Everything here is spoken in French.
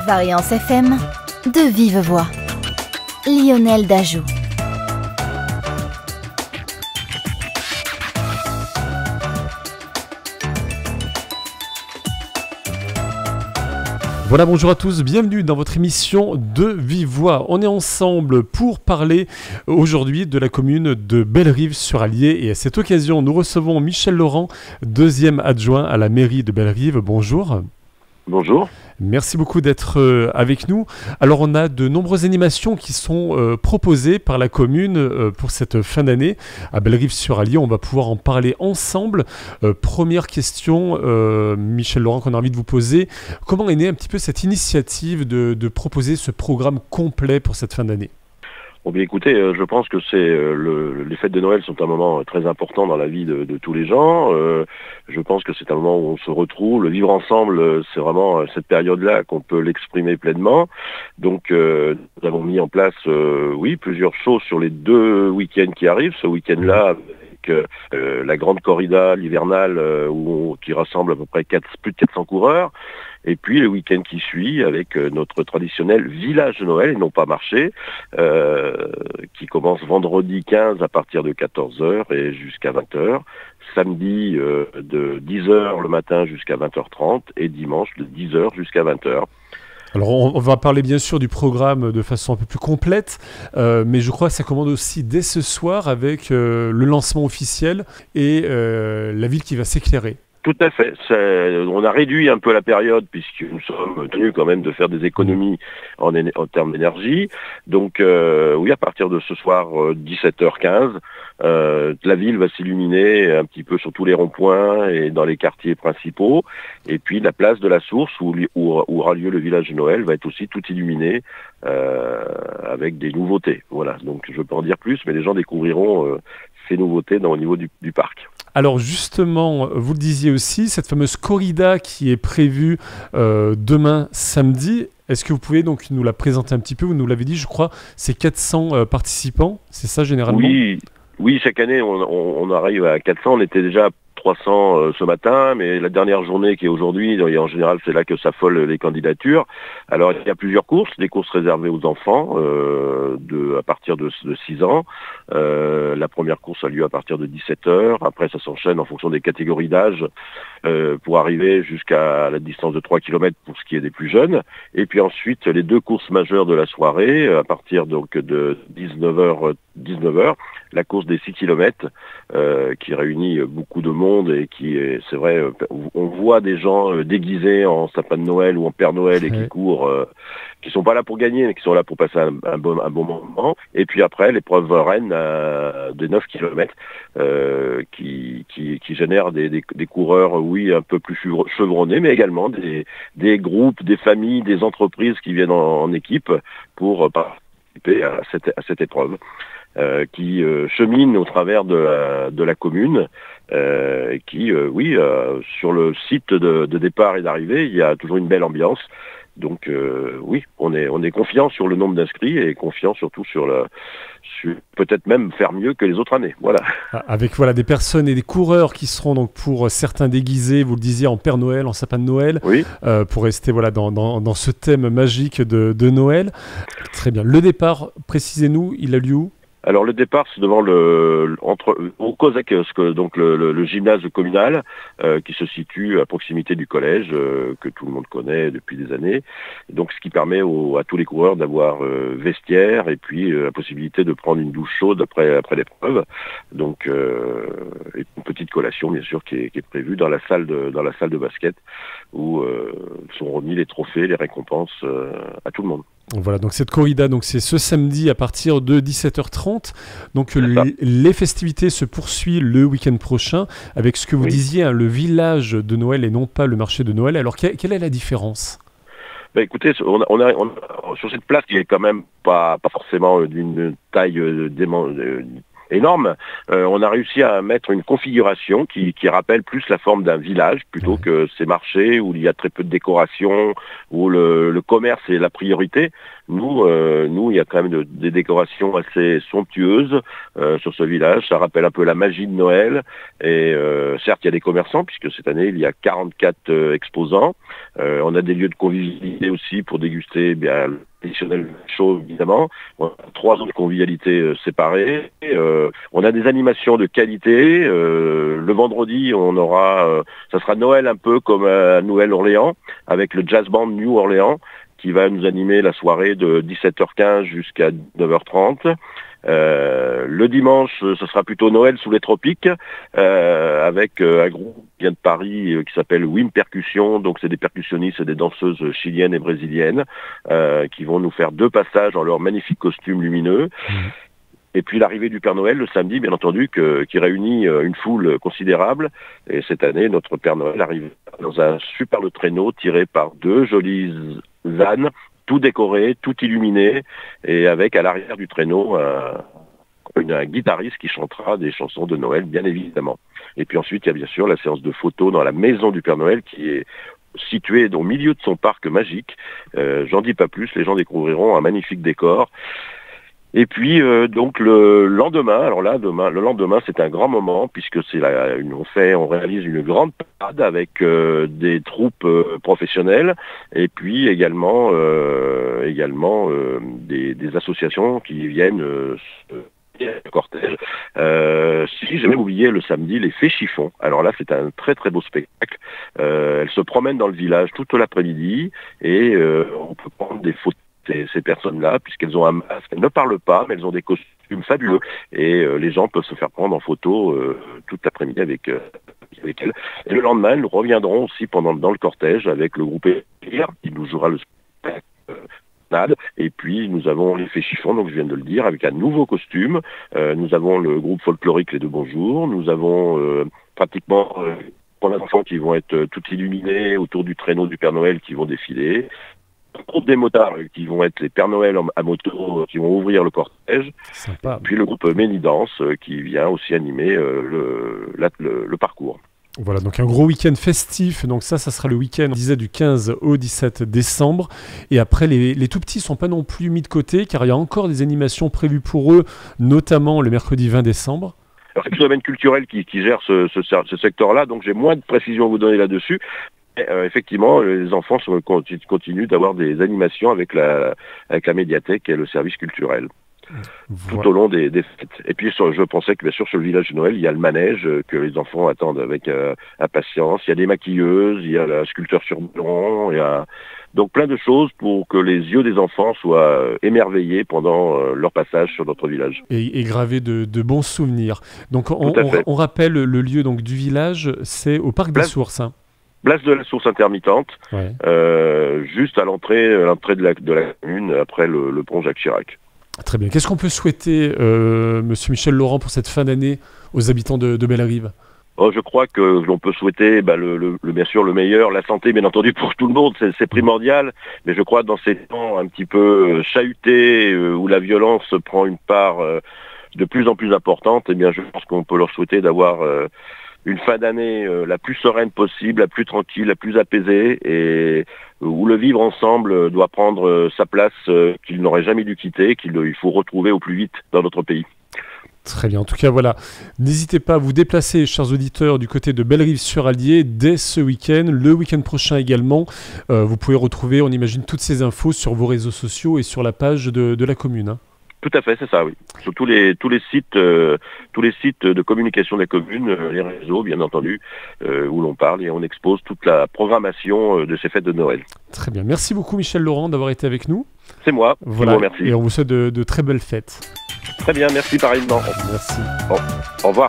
Variance FM, de vive voix. Lionel Dajou. Voilà, bonjour à tous, bienvenue dans votre émission de Vive Voix. On est ensemble pour parler aujourd'hui de la commune de Bellerive-sur-Allier et à cette occasion, nous recevons Michel Laurent, deuxième adjoint à la mairie de Bellerive. Bonjour. Bonjour. Merci beaucoup d'être avec nous. Alors, on a de nombreuses animations qui sont proposées par la commune pour cette fin d'année à Bellerive-sur-Allier. On va pouvoir en parler ensemble. Première question, Michel Laurent, qu'on a envie de vous poser. Comment est née un petit peu cette initiative de proposer ce programme complet pour cette fin d'année ? Bon, bien écoutez, je pense que les fêtes de Noël sont un moment très important dans la vie de tous les gens. Je pense que c'est un moment où on se retrouve. Le vivre ensemble, c'est vraiment cette période-là qu'on peut l'exprimer pleinement. Donc, nous avons mis en place, plusieurs choses sur les 2 week-ends qui arrivent. Ce week-end-là, avec la grande corrida, l'hivernale, qui rassemble à peu près plus de 400 coureurs. Et puis le week-end qui suit avec notre traditionnel village de Noël, et non pas marché, qui commence vendredi 15 à partir de 14h et jusqu'à 20h. Samedi de 10h le matin jusqu'à 20h30 et dimanche de 10h jusqu'à 20h. Alors on va parler bien sûr du programme de façon un peu plus complète, mais je crois que ça commence aussi dès ce soir avec le lancement officiel et la ville qui va s'éclairer. Tout à fait. On a réduit un peu la période puisque nous sommes tenus quand même de faire des économies en termes d'énergie. Donc à partir de ce soir 17h15, la ville va s'illuminer un petit peu sur tous les ronds-points et dans les quartiers principaux. Et puis la place de la Source où aura lieu le village de Noël va être aussi tout illuminé avec des nouveautés. Voilà. Donc je peux en dire plus, mais les gens découvriront ces nouveautés au niveau du parc. Alors justement, vous le disiez aussi, cette fameuse corrida qui est prévue demain samedi, est-ce que vous pouvez donc nous la présenter un petit peu ? Vous nous l'avez dit, je crois, c'est 400 participants, c'est ça généralement ? Oui, chaque année on arrive à 400, on était déjà 300 ce matin, mais la dernière journée qui est aujourd'hui, et en général c'est là que s'affolent les candidatures. Alors il y a plusieurs courses, des courses réservées aux enfants à partir de 6 ans. La première course a lieu à partir de 17h, après ça s'enchaîne en fonction des catégories d'âge pour arriver jusqu'à la distance de 3 km pour ce qui est des plus jeunes. Et puis ensuite les 2 courses majeures de la soirée, à partir donc de 19h, la course des 6 km qui réunit beaucoup de monde et qui est, c'est vrai, on voit des gens déguisés en sapin de Noël ou en Père Noël et qui courent, qui sont pas là pour gagner mais qui sont là pour passer un bon moment. Et puis après l'épreuve reine de 9 km qui génère des coureurs un peu plus chevronnés, mais également des groupes, des familles, des entreprises qui viennent en équipe pour participer à cette épreuve. Qui chemine au travers de la commune, qui, sur le site de départ et d'arrivée, il y a toujours une belle ambiance. Donc on est confiant sur le nombre d'inscrits et confiant surtout sur peut-être même faire mieux que les autres années. Voilà. Avec des personnes et des coureurs qui seront donc pour certains déguisés, vous le disiez, en Père Noël, en sapin de Noël, pour rester dans ce thème magique de Noël. Très bien. Le départ, précisez-nous, il a lieu où ? Alors le départ, c'est devant au COSAC, donc le gymnase communal qui se situe à proximité du collège que tout le monde connaît depuis des années. Donc ce qui permet à tous les coureurs d'avoir vestiaire et puis la possibilité de prendre une douche chaude après l'épreuve. Donc et une petite collation bien sûr qui est prévue dans la salle de basket où sont remis les trophées, les récompenses à tout le monde. Voilà, donc cette corrida, c'est ce samedi à partir de 17h30. Donc les festivités se poursuivent le week-end prochain avec ce que vous disiez, le village de Noël et non pas le marché de Noël. Alors quelle est la différence ? Écoutez, on a sur cette place qui est quand même pas forcément d'une taille énorme. On a réussi à mettre une configuration qui rappelle plus la forme d'un village plutôt que ces marchés où il y a très peu de décoration, où le commerce est la priorité. Nous, il y a quand même des décorations assez somptueuses sur ce village. Ça rappelle un peu la magie de Noël. Et certes, il y a des commerçants, puisque cette année, il y a 44 exposants. On a des lieux de convivialité aussi pour déguster le traditionnel chaud, évidemment. On a 3 zones de convivialité séparées. On a des animations de qualité. Le vendredi, ça sera Noël un peu comme à Nouvelle-Orléans, avec le jazz band New Orleans, qui va nous animer la soirée de 17h15 jusqu'à 9h30. Le dimanche, ce sera plutôt Noël sous les tropiques, avec un groupe qui vient de Paris qui s'appelle Wim Percussion. Donc c'est des percussionnistes et des danseuses chiliennes et brésiliennes qui vont nous faire 2 passages dans leurs magnifiques costumes lumineux. Et puis l'arrivée du Père Noël le samedi, bien entendu, qui réunit une foule considérable. Et cette année, notre Père Noël arrive dans un superbe traîneau tiré par 2 jolies ânes, tout décoré, tout illuminé, et avec à l'arrière du traîneau un guitariste qui chantera des chansons de Noël, bien évidemment. Et puis ensuite, il y a bien sûr la séance de photos dans la maison du Père Noël qui est située au milieu de son parc magique. J'en dis pas plus, les gens découvriront un magnifique décor. Et puis donc le lendemain, le lendemain c'est un grand moment puisque on réalise une grande parade avec des troupes professionnelles et puis également des associations qui viennent le cortège. Si j'ai même oublié le samedi, les fées chiffons. Alors là, c'est un très très beau spectacle. Elles se promènent dans le village toute l'après-midi et on peut prendre des photos ces personnes-là, puisqu'elles ont un masque, elles ne parlent pas, mais elles ont des costumes fabuleux, et les gens peuvent se faire prendre en photo toute l'après-midi avec elles. Et le lendemain, nous reviendrons aussi dans le cortège avec le groupe Éclair, qui nous jouera le spectacle. Et puis nous avons les fées chiffons, donc je viens de le dire, avec un nouveau costume. Nous avons le groupe folklorique Les Deux Bonjours. Nous avons pratiquement pour les enfants qui vont être tout illuminés autour du traîneau du Père Noël qui vont défiler. Groupe des motards qui vont être les Pères Noël à moto qui vont ouvrir le cortège. Sympa. Puis le groupe Ménidance qui vient aussi animer le parcours. Voilà, donc un gros week-end festif. Donc ça sera le week-end, on disait, du 15 au 17 décembre. Et après, les tout-petits ne sont pas non plus mis de côté, car il y a encore des animations prévues pour eux, notamment le mercredi 20 décembre. Alors, c'est le domaine culturel qui gère ce secteur-là, donc j'ai moins de précisions à vous donner là-dessus. Effectivement, les enfants continuent d'avoir des animations avec la médiathèque et le service culturel. Voilà. Tout au long des fêtes. Et puis je pensais que bien sûr sur le village de Noël, il y a le manège que les enfants attendent avec impatience. Il y a des maquilleuses, il y a la sculpteur sur ballon, il y a donc plein de choses pour que les yeux des enfants soient émerveillés pendant leur passage sur notre village. Et gravés de bons souvenirs. Donc on rappelle le lieu donc du village, c'est au Parc des Sources. Hein. Place de la Source intermittente, juste à l'entrée de la commune, après le pont Jacques Chirac. Très bien. Qu'est-ce qu'on peut souhaiter, Monsieur Michel Laurent, pour cette fin d'année aux habitants de Bellerive ? Je crois que l'on peut souhaiter bien sûr le meilleur, la santé bien entendu pour tout le monde, c'est primordial, mais je crois que dans ces temps un petit peu chahutés où la violence prend une part de plus en plus importante, eh bien je pense qu'on peut leur souhaiter d'avoir une fin d'année la plus sereine possible, la plus tranquille, la plus apaisée, et où le vivre ensemble doit prendre sa place qu'il n'aurait jamais dû quitter, qu'il faut retrouver au plus vite dans notre pays. Très bien, en tout cas voilà, n'hésitez pas à vous déplacer, chers auditeurs, du côté de Bellerive-sur-Allier dès ce week-end, le week-end prochain également. Vous pouvez retrouver, on imagine, toutes ces infos sur vos réseaux sociaux et sur la page de la commune. Hein. Tout à fait, c'est ça, oui. Sur tous les sites de communication de la commune, les réseaux, bien entendu, où l'on parle et on expose toute la programmation de ces fêtes de Noël. Très bien, merci beaucoup Michel Laurent d'avoir été avec nous. C'est moi, voilà. Je vous remercie. Et on vous souhaite de très belles fêtes. Très bien, merci pareillement. Merci. Bon, au revoir.